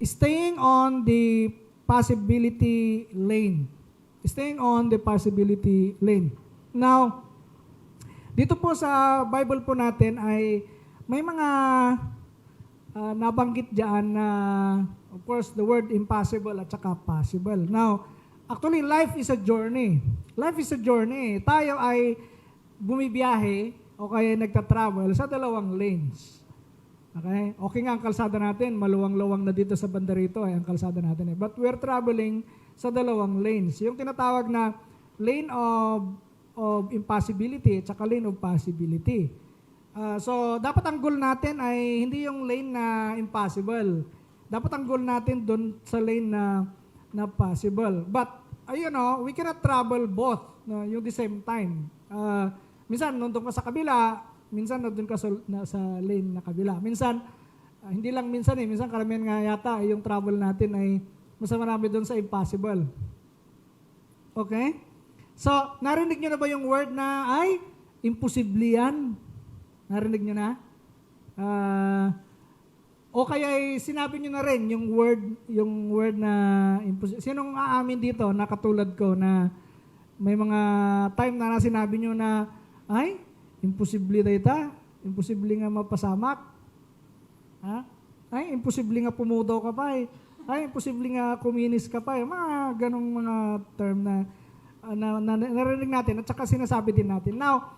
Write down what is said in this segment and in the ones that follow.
staying on the possibility lane. Staying on the possibility lane. Now, dito po sa Bible po natin ay may mga nabanggit dyan na, of course, the word impossible at saka possible. Now, actually, life is a journey. Life is a journey. Tayo ay bumibiyahe o kaya nagta-travel sa dalawang lanes. Okay? Okay nga ang kalsada natin, maluwang-luwang na dito sa banda rito ay ang kalsada natin. But we're traveling sa dalawang lanes. Yung tinatawag na lane of impossibility at saka lane of possibility. So, dapat ang goal natin ay hindi yung lane na impossible. Dapat ang goal natin doon sa lane na possible. But, we cannot travel both yung the same time. Minsan, nandun ka sa kabila, minsan nandun ka sa lane na kabila. Minsan, hindi lang minsan minsan karamihan nga yata yung travel natin ay mas marami doon sa impossible. Okay? So, narinig nyo na ba yung word na ay imposible yan? Narinig nyo na? O kaya ay sinabi nyo na rin yung word na imposible. Sinong aamin dito na katulad ko na may mga time na sinabi nyo na ay, imposible data, imposible nga mapasamak. Ha? Ay, imposible nga pumudaw ka pa eh. Ay, imposible nga kuminis ka pa eh. Mga ganong mga term na narinig natin at saka sinasabi din natin. Now,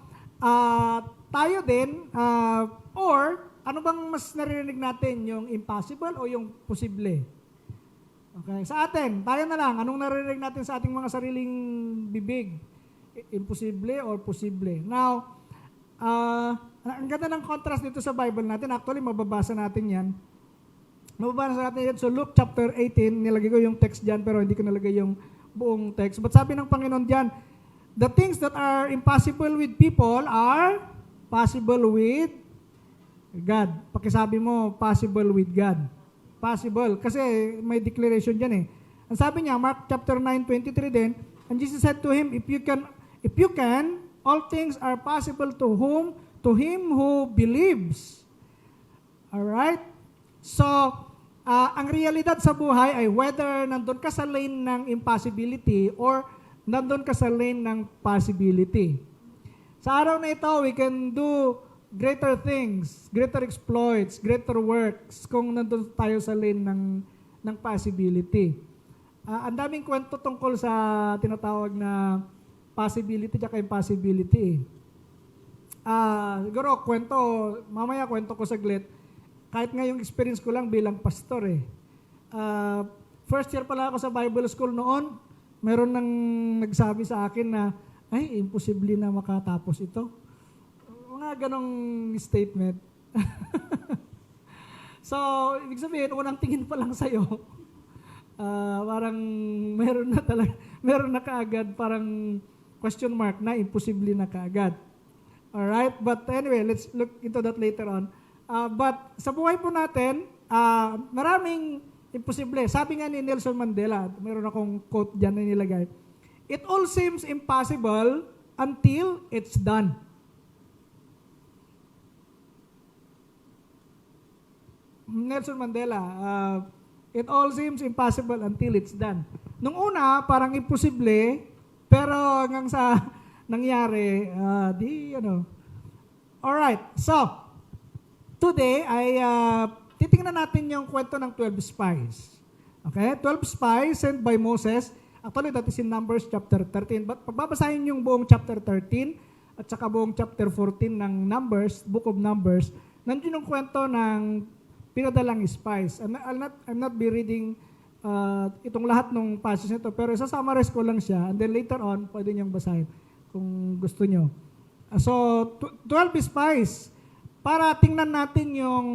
tayo din, or ano bang mas narinig natin, yung impossible o yung posible? Okay, sa atin, tayo na lang, anong narinig natin sa ating mga sariling bibig? Imposible or posible? Now, ang ganda ng contrast dito sa Bible natin, actually mababasa natin yan. Mababasa natin yan. So Luke chapter 18, nilagay ko yung text dyan pero hindi ko nilagay yung buong text. But sabi ng Panginoon dyan, the things that are impossible with people are possible with God. Pakisabi mo, possible with God. Possible. Kasi may declaration dyan eh. Ang sabi niya, Mark chapter 9:23 din, and Jesus said to him, if you can, all things are possible to him who believes. Alright? So, ang realidad sa buhay ay whether nandun ka sa lane ng impossibility or nandun ka sa lane ng possibility. Sa araw na ito, we can do greater things, greater exploits, greater works kung nandun tayo sa lane ng possibility. Ang daming kwento tungkol sa tinatawag na possibility at impossibility. Siguro mamaya kwento ko saglit. Kahit nga yung experience ko lang bilang pastor eh. First year pala ako sa Bible School noon, meron nang nagsabi sa akin na, ay, imposible na makatapos ito. Mga ganong statement. So, ibig sabihin, unang tingin pa lang sa'yo, parang meron na kaagad, parang question mark na imposible na kaagad. Alright? But anyway, let's look into that later on. But sa buhay po natin, maraming imposible. Sabi nga ni Nelson Mandela, meron akong quote dyan na nilagay, it all seems impossible until it's done. Nelson Mandela, it all seems impossible until it's done. Nung una, parang imposible, pero hanggang sa nangyari, Alright, so, today ay titingnan natin yung kwento ng 12 spies. Okay? 12 spies sent by Moses. Actually, that is in Numbers chapter 13. But pagbabasahin yung buong chapter 13 at saka buong chapter 14 ng Numbers, Book of Numbers, nandiyon yung kwento ng pinadalang spies. I'm not be reading itong lahat ng passage nito, pero isa-summarize ko lang siya and then later on, pwede niyong basahin kung gusto nyo. So, 12 spies. Para tingnan natin yung,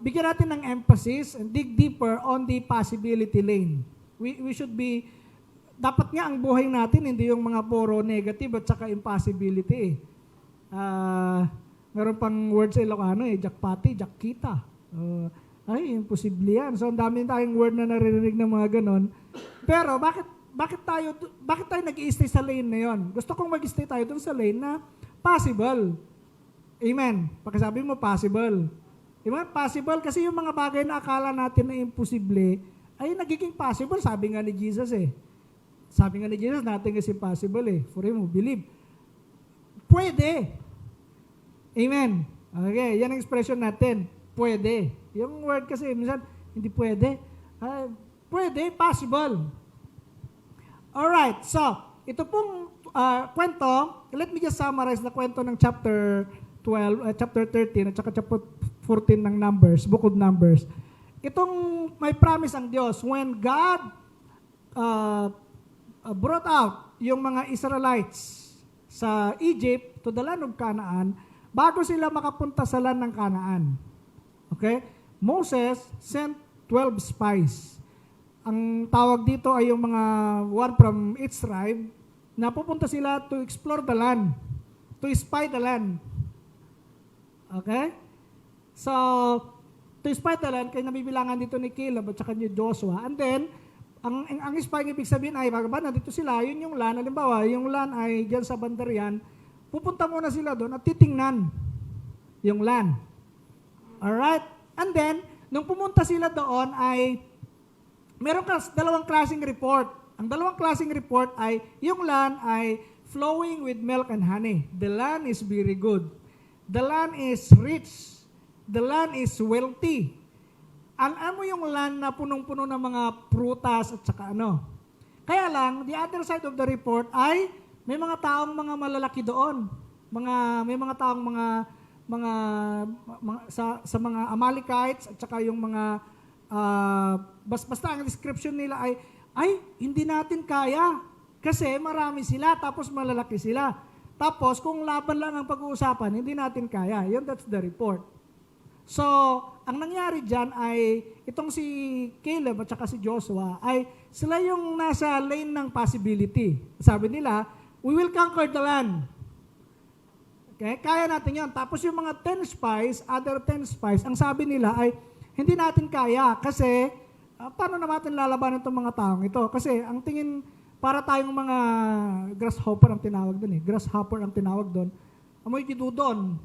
bigyan natin ng emphasis and dig deeper on the possibility lane. We should be, dapat nga ang buhay natin, hindi yung mga puro negative at saka impossibility. Meron pang word sa Ilocano jackpoti, jackita. Ay, imposible yan. So, ang dami tayong word na naririnig ng mga ganon. Pero, bakit tayo nag-i-stay sa lane na yon? Gusto kong mag-stay tayo dun sa lane na possible. Amen. Pakisabi mo, possible. Diba? Possible kasi yung mga bagay na akala natin na imposible ay nagiging possible. Sabi nga ni Jesus Sabi nga ni Jesus, nothing is impossible for him who believe. Pwede. Amen. Okay, yan ang expression natin. Pwede. Yung word kasi, minsan, hindi pwede. Pwede, possible. Alright, so, ito pong kwento, let me just summarize the kwento ng chapter 12, chapter 13, at saka chapter 14 ng Numbers, Book of Numbers. Itong may promise ang Diyos, when God brought out yung mga Israelites sa Egypt to the land of Canaan, bago sila makapunta sa land ng Canaan. Okay? Moses sent 12 spies. Ang tawag dito ay yung mga one from each tribe na pupunta sila to explore the land, to spy the land. Okay? So, to spy the land, kaya nabibilangan dito ni Caleb at saka ni Joshua. And then, ang spying ibig sabihin ay, bagaba, nandito sila, yun yung land, halimbawa, yung land ay dyan sa bandarian, pupunta muna sila doon at titingnan yung land. Alright? And then, nung pumunta sila doon ay, meron dalawang klaseng report. Ang dalawang klaseng report ay, yung land ay flowing with milk and honey. The land is very good. The land is rich. The land is wealthy. Alam mo yung land na punong-puno ng mga prutas at saka ano. Kaya lang, the other side of the report ay may mga taong mga malalaki doon. May mga taong mga sa mga Amalekites at saka yung mga basta ang description nila ay hindi natin kaya kasi marami sila tapos malalaki sila. Tapos kung laban lang ang pag-uusapan, hindi natin kaya. Yun, that's the report. So, ang nangyari dyan ay, itong si Caleb at saka si Joshua, ay sila yung nasa lane ng possibility. Sabi nila, we will conquer the land. Okay? Kaya natin yan. Tapos yung mga 10 spies, other 10 spies, ang sabi nila ay, hindi natin kaya kasi, paano naman natin lalabanan itong mga taong ito? Kasi ang tingin, para tayong mga grasshopper ang tinawag doon Grasshopper ang tinawag doon. Amoy tidudon.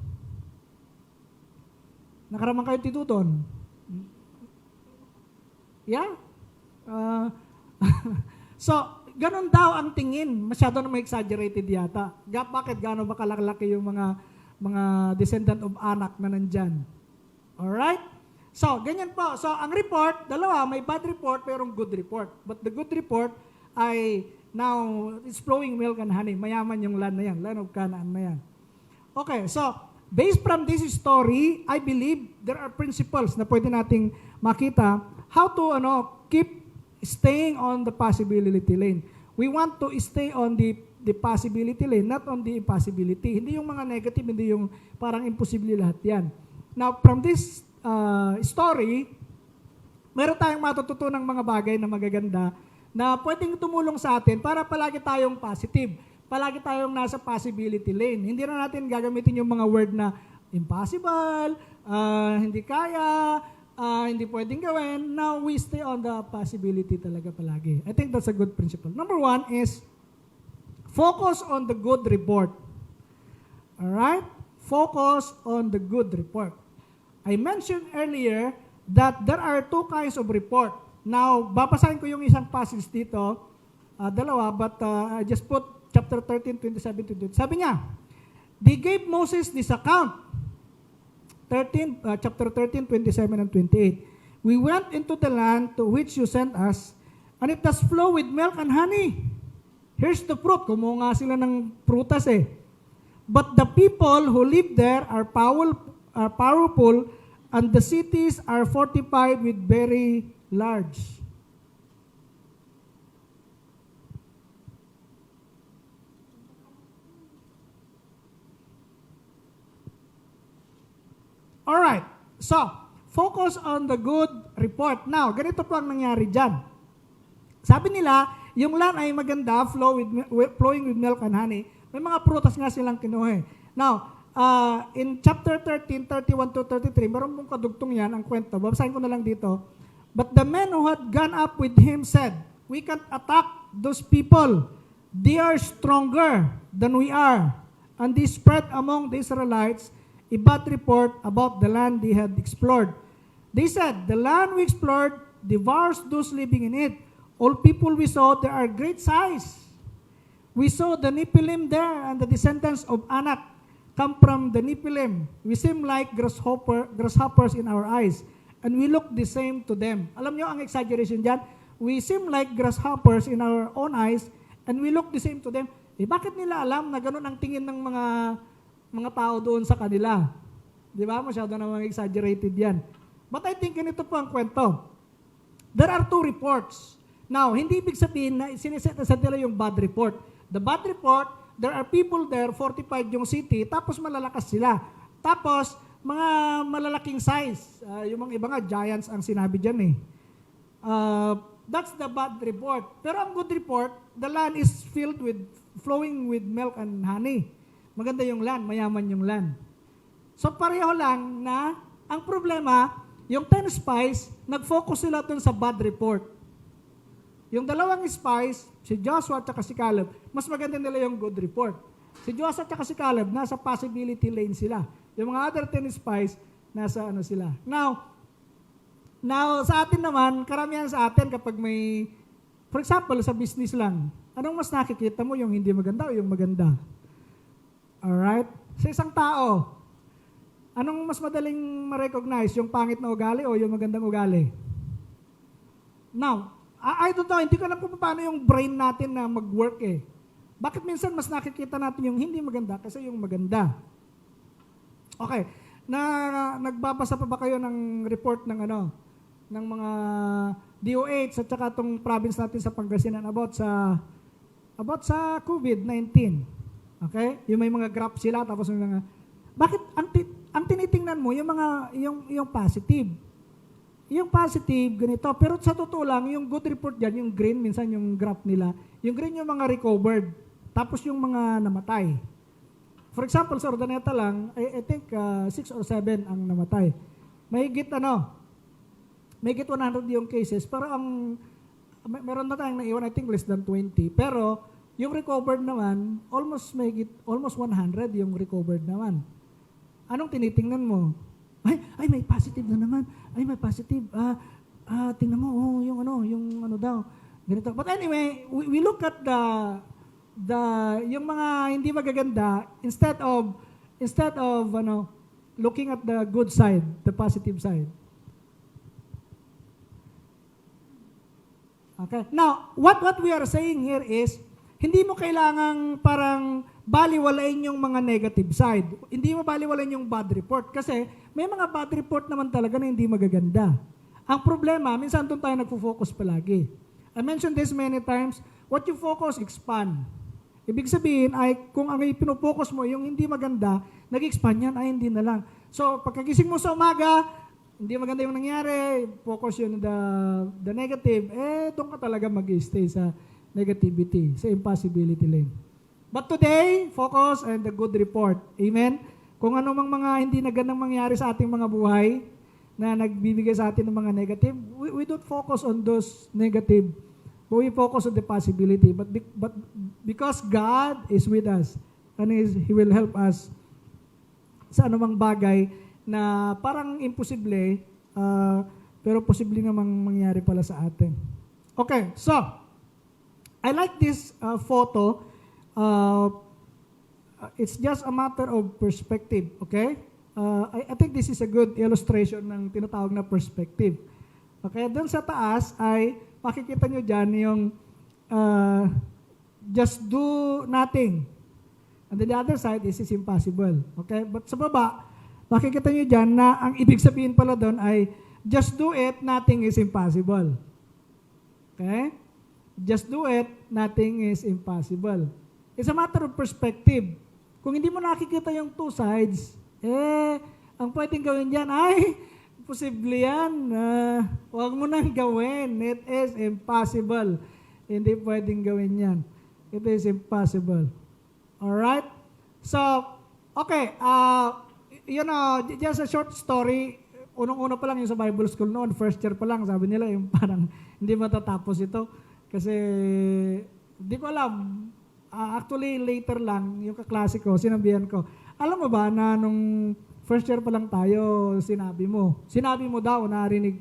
Nakaraman kayo tidudon? Yeah? So, ganun daw ang tingin. Masyado na exaggerated yata. Bakit? Gano'n ba kalaki yung mga descendant of Anak na nandyan? Alright? So, ganyan po. So, ang report, dalawa, may bad report, mayroong good report. But the good report ay now, it's flowing milk and honey. Mayaman yung land na yan. Land of Canaan na yan. Okay, so, based from this story, I believe there are principles na pwede nating makita how to keep staying on the possibility lane. We want to stay on the possibility lane, not on the impossibility. Hindi yung mga negative, hindi yung parang imposible lahat yan. Now, from this story, meron tayong matututunang mga bagay na magaganda na pwedeng tumulong sa atin para palagi tayong positive. Palagi tayong nasa possibility lane. Hindi na natin gagamitin yung mga word na impossible, hindi kaya, hindi pwedeng gawin. Now, we stay on the possibility talaga palagi. I think that's a good principle. Number 1 is focus on the good report. Alright? Focus on the good report. I mentioned earlier that there are 2 kinds of report. Now, babasahin ko yung isang passage dito, dalawa, but I just put chapter 13, 27 to 28. Sabi niya, they gave Moses this account, chapter 13, 27 and 28. We went into the land to which you sent us, and it does flow with milk and honey. Here's the fruit. Kumuha nga sila ng prutas But the people who live there are powerful, and the cities are fortified with very large. Alright, so, focus on the good report. Now, ganito po ang nangyari dyan. Sabi nila, yung land ay maganda, flowing with milk and honey. May mga prutas nga silang kinuha Now, in chapter 13, 31 to 33, meron pong kadugtong yan, ang kwento. Babasahin ko na lang dito. But the men who had gone up with him said, we can't attack those people. They are stronger than we are. And they spread among the Israelites a bad report about the land they had explored. They said, "The land we explored devours those living in it. All people we saw there are great size. We saw the Nephilim there, and the descendants of Anak come from the Nephilim. We seem like grasshoppers in our eyes, and we look the same to them." Alam nyo ang exaggeration dyan? We seem like grasshoppers in our own eyes, and we look the same to them. Bakit nila alam na ganun ang tingin ng mga tao doon sa kanila? Di ba? Masyado namang exaggerated yan. But I think ganito po ang kwento. There are two reports. Now, hindi ibig sabihin na siniset nila yung bad report. The bad report, there are people there, 45 yung city, tapos malalakas sila. Tapos, mga malalaking size. Yung mga iba nga, giants ang sinabi dyan eh. That's the bad report. Pero ang good report, the land is flowing with milk and honey. Maganda yung land, mayaman yung land. So pareho lang na ang problema, yung 10 spies, nag-focus sila dun sa bad report. Yung dalawang spies, si Joshua at si Caleb, mas maganda nila yung good report. Si Joshua at si Caleb, nasa possibility lane sila. Yung mga other 10 spies, nasa ano sila. Now, sa atin naman, karamihan sa atin kapag may, for example, sa business lang, anong mas nakikita mo, yung hindi maganda o yung maganda? Alright? Sa isang tao, anong mas madaling ma-recognize, yung pangit na ugali o yung magandang ugali? Now, I don't know, hindi ko alam kung paano yung brain natin na mag-work eh. Bakit minsan mas nakikita natin yung hindi maganda kasi yung maganda? Okay, nagbabasa pa ba kayo ng report ng ng mga DOH at saka itong province natin sa Pangasinan about sa COVID-19? Okay? Yung may mga graph sila tapos may mga bakit ang tinitingnan mo yung positive. Yung positive ganito, pero sa totoo lang yung good report diyan, yung green minsan yung graph nila, yung green yung mga recovered, tapos yung mga namatay. For example, sa Urdaneta lang, I think 6 or 7 ang namatay. Mahigit 100 yung cases, pero meron na tayong naiwan, I think less than 20. Pero yung recovered naman, almost 100 yung recovered naman. Anong tinitingnan mo? Ay may positive na naman. Ay may positive. Tingnan mo, yung ano daw. Ganito. But anyway, we look at yung mga hindi magaganda instead of looking at the good side, the positive side. Okay. Now, what we are saying here is, hindi mo kailangang parang baliwalain yung mga negative side. Hindi mo baliwalain yung bad report kasi may mga bad report naman talaga na hindi magaganda. Ang problema, minsan doon tayo nagfo-focus palagi. I mentioned this many times, what you focus, expand. Ibig sabihin ay kung ang ipinofocus mo yung hindi maganda, nag-expand yan, ay hindi na lang. So, pagkagising mo sa umaga, hindi maganda yung nangyari, focus yun the negative, doon ka talaga mag-stay sa negativity, sa impossibility lane. But today, focus on the good report. Amen? Kung ano mang mga hindi nagandang mangyari sa ating mga buhay, na nagbibigay sa atin ng mga negative, we don't focus on those negative, but we focus on the possibility. But because God is with us, and He will help us sa anumang bagay na parang imposible, pero posible namang mangyari pala sa atin. Okay, so, I like this photo. It's just a matter of perspective, okay? I think this is a good illustration ng tinatawag na perspective. Okay, doon sa taas ay makikita nyo dyan yung just do nothing. And then the other side is impossible. Okay, but sa baba, makikita nyo dyan na ang ibig sabihin pala doon ay just do it, nothing is impossible. Okay? Just do it, nothing is impossible. It's a matter of perspective. Kung hindi mo nakikita yung two sides, ang pwedeng gawin dyan ay, posible yan. Huwag mo nang gawin. It is impossible. Hindi pwedeng gawin yan. It is impossible. Alright? So, okay. Just a short story. Unang-una pa lang yung sa Bible School noon, first year pa lang, sabi nila yung parang hindi matatapos ito. Kasi, hindi ko alam. Actually, later lang, yung kaklase ko, sinabihan ko, alam mo ba na nung First year pa lang tayo, sinabi mo. Sinabi mo daw, narinig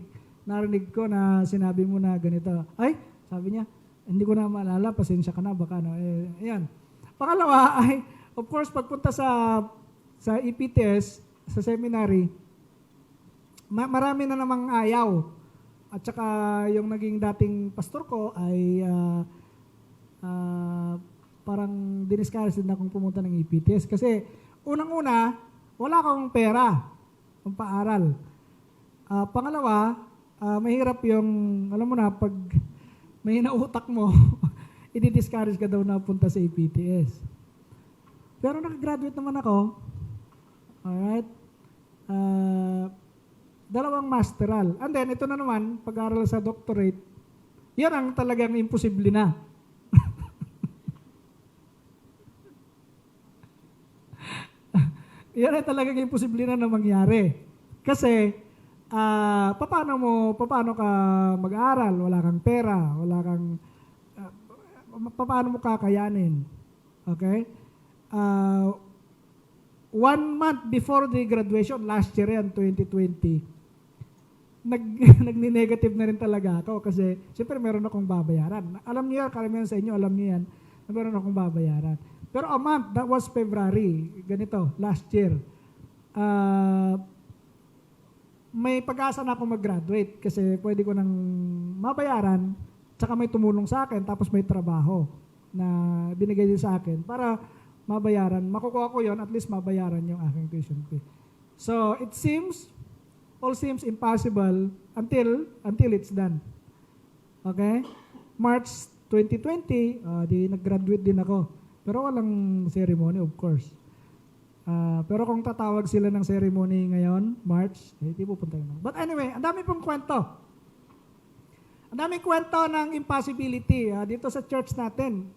ko na sinabi mo na ganito. Ay, sabi niya, hindi ko na maalala, pasensya ka na, baka no. Ayan. Pangalawa ay, of course, pagpunta sa EPTS, sa seminary, marami na namang ayaw. At saka yung naging dating pastor ko ay parang diniscourage din akong pumunta ng EPTS. Kasi unang-una, wala akong pera pang paaral. Pangalawa, mahirap yung, alam mo na, pag may nautak mo, i-discourage ka daw na punta sa EPTS. Pero nakagraduate naman ako. Alright? 2 masteral. And then, ito na naman, pag-aaral sa doctorate, yan ang talagang imposible na. Yan ay talagang imposible na mangyari. Kasi, paano ka mag-aaral? Wala kang pera, paano mo kakayanin? Okay? 1 month before the graduation, last year yan, 2020, nagni-negative na rin talaga ako kasi siyempre meron akong babayaran. Alam niyo yan, karamihan sa inyo, alam niyo yan, na meron akong babayaran. Pero a month, that was February, ganito, last year. May pag-asa na ako mag-graduate kasi pwede ko nang mabayaran, tsaka may tumulong sa akin, tapos may trabaho na binigay din sa akin para mabayaran. Makukuha ko yon, at least mabayaran yung aking tuition fee. So, all seems impossible until it's done. Okay? March 2020, di nag-graduate din ako. Pero walang ceremony, of course. Pero kung tatawag sila ng ceremony ngayon, March, di pupunta yun. But anyway, ang dami pong kwento. Ang daming kwento ng impossibility. Dito sa church natin,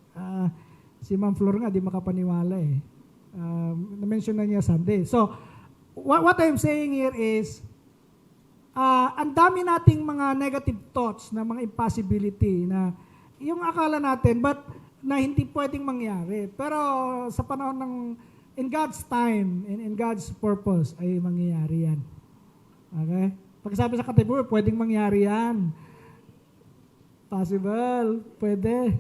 si Ma'am Flor nga, di makapaniwala eh. Na-mention na niya Sunday. So, what I'm saying here is, ang dami nating mga negative thoughts na mga impossibility na yung akala natin, but na hindi pwedeng mangyari. Pero sa panahon ng in God's time and in God's purpose ay mangyayari yan. Okay? Pagkasabi sa katibo, pwedeng mangyari yan. Possible. Pwede.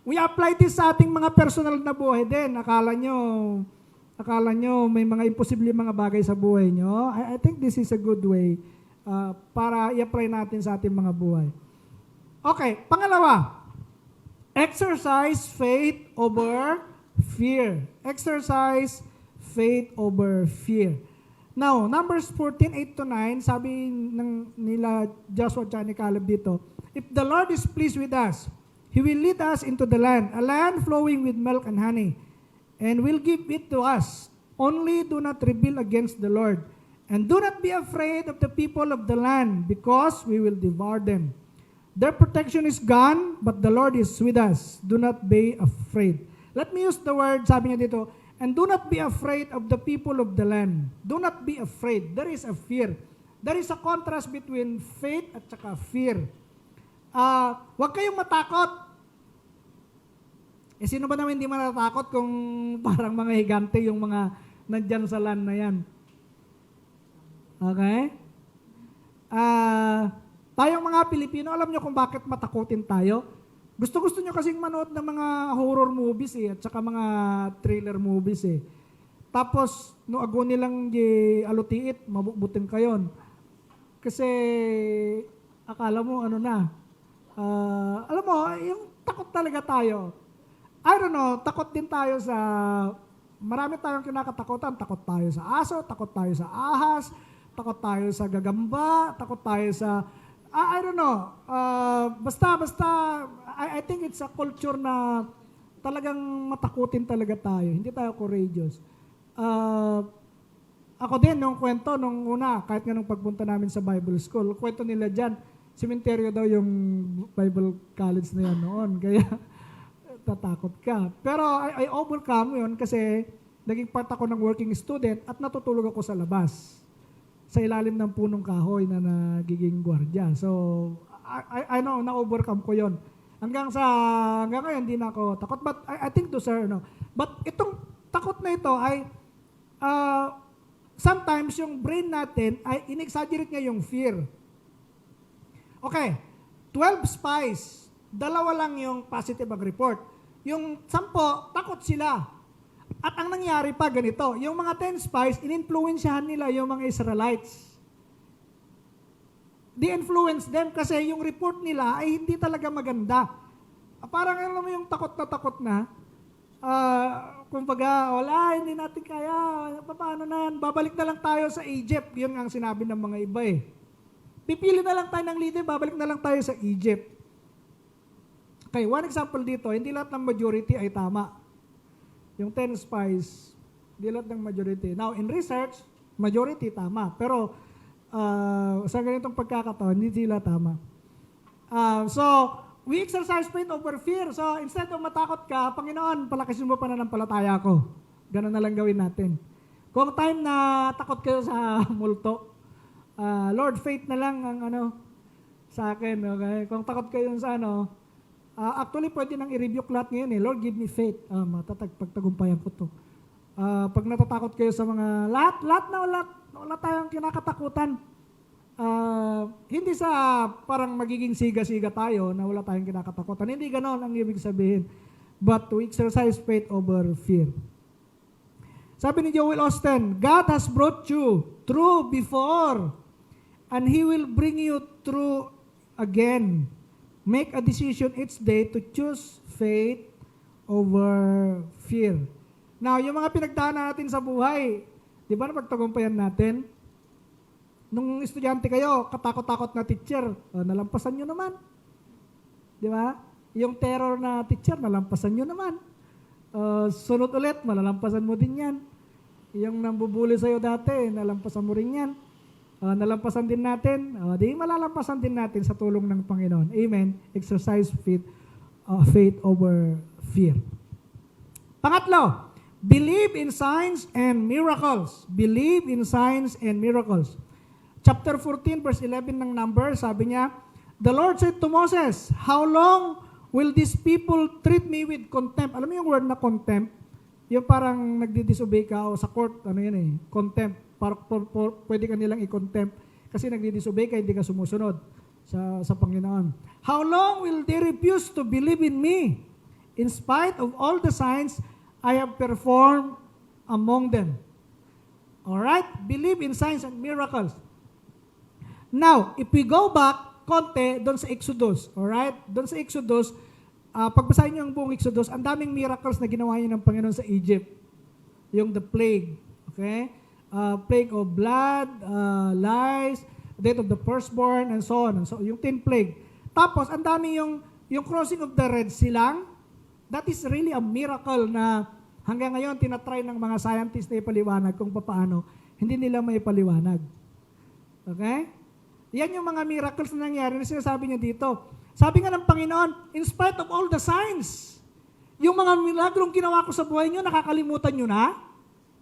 We apply this sa ating mga personal na buhay din. Akala nyo may mga imposible mga bagay sa buhay nyo. I think this is a good way para i-apply natin sa ating mga buhay. Okay, pangalawa. Exercise faith over fear. Exercise faith over fear. Now, Numbers 14:8-9, sabi nila Joshua at Caleb dito, if the Lord is pleased with us, He will lead us into the land, a land flowing with milk and honey, and will give it to us. Only do not rebel against the Lord, and do not be afraid of the people of the land, because we will devour them. Their protection is gone, but the Lord is with us. Do not be afraid. Let me use the word, sabi niya dito, and do not be afraid of the people of the land. Do not be afraid. There is a fear. There is a contrast between faith at saka fear. Huwag kayong matakot. Sino ba naman hindi matatakot kung parang mga higante yung mga nandyan sa land na yan? Okay? Tayong mga Pilipino, alam nyo kung bakit matakutin tayo? Gusto-gusto nyo kasing manood ng mga horror movies at saka mga thriller movies eh. Tapos, no ago nilang alutiit, mabubutin kayon. Kasi, akala mo, alam mo, yung takot talaga tayo. I don't know, takot din tayo sa, marami tayong kinakatakutan. Takot tayo sa aso, takot tayo sa ahas, takot tayo sa gagamba, takot tayo sa, I don't know, basta, I think it's a culture na talagang matakutin talaga tayo. Hindi tayo courageous. Ako din, nung kwento, nung una, kahit nga nung pagpunta namin sa Bible School, kwento nila dyan, sementeryo daw yung Bible College na yan noon. Kaya, tatakot ka. Pero I overcome yun kasi naging part ako ng working student at natutulog ako sa labas. Sa ilalim ng punong kahoy na nagiging gwardiya. So, I know, na-overcome ko yon. Hanggang ngayon, hindi na ako takot. But I think to sir, no. But itong takot na ito ay sometimes yung brain natin ay in-exaggerate niya yung fear. Okay, 12 spies, 2 lang yung positive mag-report. Yung 10, takot sila. At ang nangyari pa ganito, yung mga 10 spies, in-influensyahan nila yung mga Israelites. They influence them kasi yung report nila ay hindi talaga maganda. Parang alam mo yung takot na, kumbaga, wala, hindi natin kaya, paano na yan, babalik na lang tayo sa Egypt. Yun ang sinabi ng mga iba eh. Pipili na lang tayo ng leader, babalik na lang tayo sa Egypt. Okay, one example dito, hindi lahat ng majority ay tama. Yung 10 spies, hindi lahat ng majority. Now, in research, majority tama. Pero, sa ganitong pagkakataon, hindi sila tama. So, we exercise faith over fear. So, instead of matakot ka, Panginoon, palakasin mo pananampalataya ko. Ganun na lang gawin natin. Kung time na takot kayo sa multo, Lord, faith na lang ang sa akin. Okay? Kung takot kayo sa actually, pwede nang i-rebuke lahat ngayon eh. Lord, give me faith. Pagtagumpayan ko to. Pag natatakot kayo sa mga, lahat na wala tayong kinakatakutan. Hindi sa parang magiging siga-siga tayo na wala tayong kinakatakutan. Hindi ganon ang ibig sabihin. But to exercise faith over fear. Sabi ni Joel Osteen, God has brought you through before and He will bring you through again. Make a decision each day to choose faith over fear. Now, yung mga pinagdaanan natin sa buhay, di ba na pagtagumpayan natin? Nung estudyante kayo, katakot-takot na teacher, nalampasan nyo naman. Di ba? Yung terror na teacher, nalampasan nyo naman. Sunod ulit, malalampasan mo din yan. Yung nambubuli sa'yo dati, nalampasan mo rin yan. Nalampasan din natin, di malalampasan din natin sa tulong ng Panginoon. Amen. Exercise faith over fear. Pangatlo, believe in signs and miracles. Believe in signs and miracles. Chapter 14, verse 11 ng Numbers, sabi niya, the Lord said to Moses, how long will these people treat me with contempt? Alam mo yung word na contempt? Yung parang nagdi-disobey ka o sa court, contempt. Pwede ka nilang i-contempt kasi nagdi-disobey ka, hindi ka sumusunod sa Panginoon. How long will they refuse to believe in me in spite of all the signs I have performed among them? Alright? Believe in signs and miracles. Now, if we go back konti doon sa Exodus, alright? Doon sa Exodus, pagbasahin niyo ang buong Exodus, ang daming miracles na ginawa niya ng Panginoon sa Egypt. Yung the plague, okay? Plague of blood, lice, death of the firstborn, and so on. And so, yung 10 plague. Tapos, ang dami yung crossing of the Red Sea lang. That is really a miracle na hanggang ngayon, tinatry ng mga scientists na ipaliwanag kung paano. Hindi nila may paliwanag. Okay? Yan yung mga miracles na nangyari na sinasabi niya dito. Sabi nga ng Panginoon, in spite of all the signs, yung mga milagrong ginawa ko sa buhay niyo, nakakalimutan niyo na?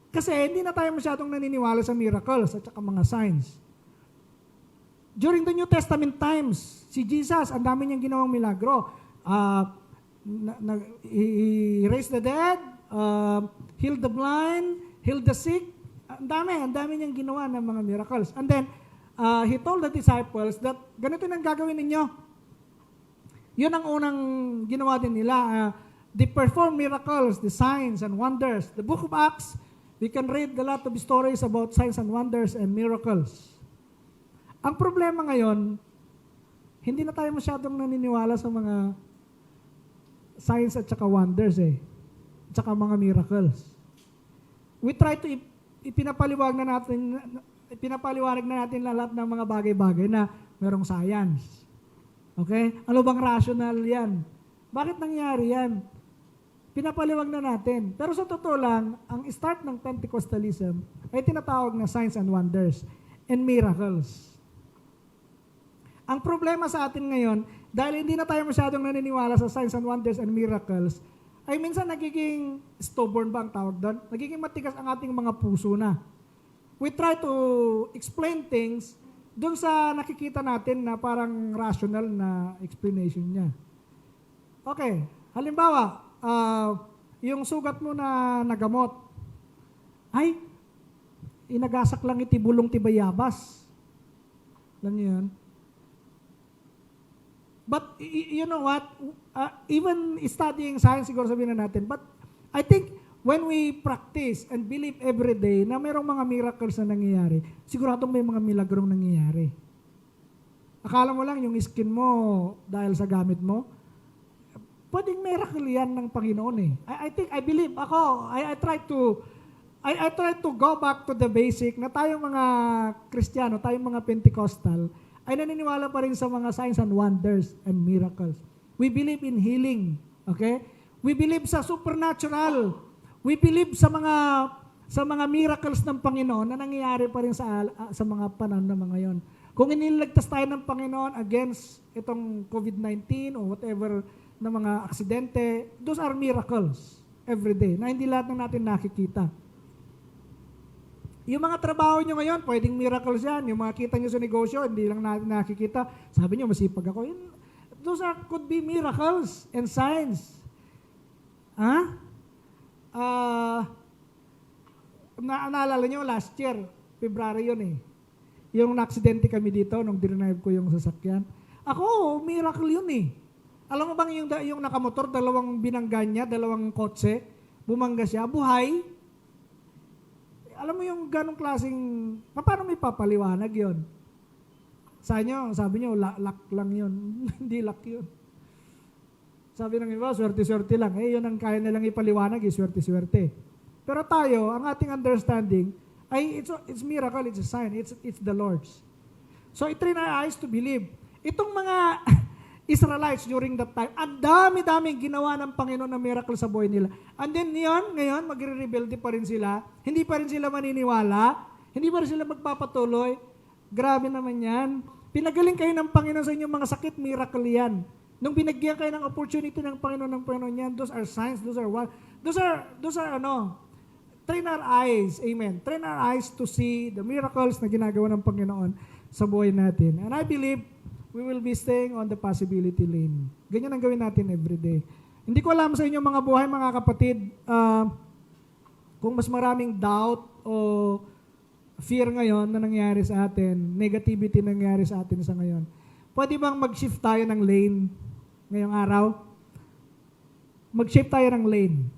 Kasi hindi na tayo masyadong naniniwala sa miracles at saka mga signs. During the New Testament times, si Jesus, ang dami niyang ginawang milagro. He raised the dead, healed the blind, healed the sick. Ang dami niyang ginawa ng mga miracles. And then, He told the disciples that ganito nang gagawin ninyo. Yun ang unang ginawa din nila. They perform miracles, the signs and wonders. The book of Acts, we can read a lot of stories about signs and wonders and miracles. Ang problema ngayon, hindi na tayo masyadong naniniwala sa mga signs at saka wonders at saka mga miracles. We try to ipinapaliwanag na natin lahat ng mga bagay-bagay na merong science. Okay? Ano bang rational yan? Bakit nangyari yan? Pinapaliwag na natin. Pero sa totoo lang, ang start ng Pentecostalism ay tinatawag na signs and wonders and miracles. Ang problema sa atin ngayon, dahil hindi na tayo masyadong naniniwala sa signs and wonders and miracles, ay minsan nagiging stubborn ba ang tawag doon? Nagiging matigas ang ating mga puso na. We try to explain things doon sa nakikita natin na parang rational na explanation niya. Okay, halimbawa, yung sugat mo na nagamot, ay, inagasak lang iti bulong ti bayabas. Alam niyo yun? But you know what? Even studying science, siguro sabihin na natin, but I think when we practice and believe every day na mayroong mga miracles na nangyayari, siguradong may mga milagrong nangyayari. Akala mo lang yung skin mo dahil sa gamit mo, pwedeng miracle yan ng Panginoon eh. I believe, I try to go back to the basic na tayong mga Kristiyano, tayong mga Pentecostal, ay naniniwala pa rin sa mga signs and wonders and miracles. We believe in healing, okay? We believe sa supernatural. We believe sa mga miracles ng Panginoon na nangyayari pa rin sa mga panahon na mga yon. Kung iniligtas tayo ng Panginoon against itong COVID-19 o whatever na mga aksidente, those are miracles every day na hindi lahat ng natin nakikita. Yung mga trabaho nyo ngayon, pwedeng miracles yan. Yung mga kita nyo sa negosyo, hindi lang natin nakikita. Sabi nyo, masipag ako. Those could be miracles and signs. Naalala nyo, last year, February yun eh. Yung na-aksidente kami dito, nung dinrive ko yung sasakyan. Ako, miracle yun eh. Alam mo bang yung nakamotor, dalawang binangga niya, dalawang kotse, bumangga siya, buhay. Alam mo yung ganong klaseng, paano may papaliwanag yun? Sabi nyo, luck lang yun. Hindi luck yun. Sabi ng iba, swerte-swerte lang. Yun ang kaya nilang ipaliwanag, swerte-swerte. Pero tayo, ang ating understanding, ay it's miracle, it's a sign, it's the Lord's. So, train our eyes to believe. Itong mga Israelites during that time, ang dami-daming ginawa ng Panginoon na miracle sa buhay nila. And then ngayon, magre-rebelde pa rin sila. Hindi pa rin sila maniniwala. Hindi pa rin sila magpapatuloy. Grabe naman yan. Pinagaling kayo ng Panginoon sa inyong mga sakit, miracle yan. Nung binagyan kayo ng opportunity ng Panginoon yan, those are signs, those are what? Those are train our eyes, amen. Train our eyes to see the miracles na ginagawa ng Panginoon sa buhay natin. And I believe we will be staying on the possibility lane. Ganyan ang gawin natin every day. Hindi ko alam sa inyong mga buhay, mga kapatid, kung mas maraming doubt o fear ngayon na nangyari sa atin, negativity na nangyari sa atin sa ngayon, pwede bang mag-shift tayo ng lane ngayong araw? Mag-shift tayo ng lane.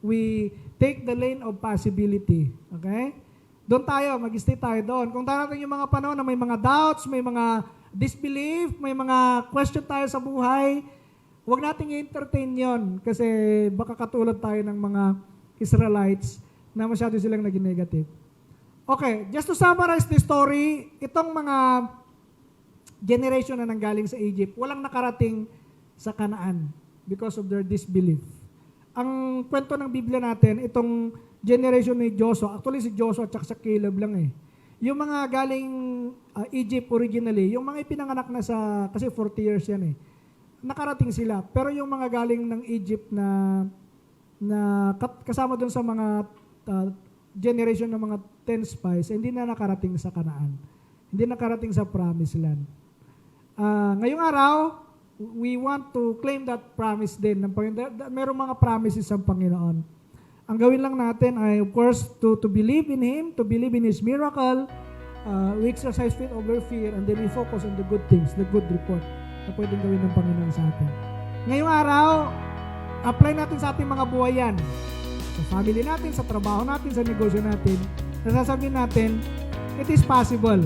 We take the lane of possibility. Okay? Doon tayo, mag-stay tayo doon. Kung darating yung mga panahon na may mga doubts, may mga disbelief, may mga question tayo sa buhay, huwag nating i-entertain yon kasi baka katulad tayo ng mga Israelites na masyado silang naging negative. Okay, just to summarize the story, itong mga generation na nanggaling sa Egypt, walang nakarating sa Canaan because of their disbelief. Ang kwento ng Biblia natin, itong generation ni Joshua, actually si Joshua at si Caleb lang eh. Yung mga galing Egypt originally, yung mga ipinanganak na kasi 40 years yan eh, nakarating sila. Pero yung mga galing ng Egypt na kasama dun sa mga generation ng mga 10 spies, hindi na nakarating sa Canaan. Hindi nakarating sa Promised Land. Ngayong araw, we want to claim that promise din ng Panginoon. Merong mga promises ng Panginoon. Ang gawin lang natin ay, of course, to believe in Him, to believe in His miracle, we exercise faith over fear, and then we focus on the good things, the good report na pwedeng gawin ng Panginoon sa atin. Ngayong araw, apply natin sa ating mga buhay yan. Sa family natin, sa trabaho natin, sa negosyo natin. Nasasabihin natin, it is possible.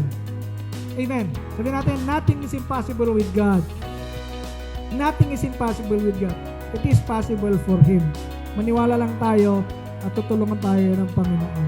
Amen. Sabihin natin, nothing is impossible with God. Nothing is impossible with God. It is possible for Him. Maniwala lang tayo at tutulungan tayo ng Panginoon.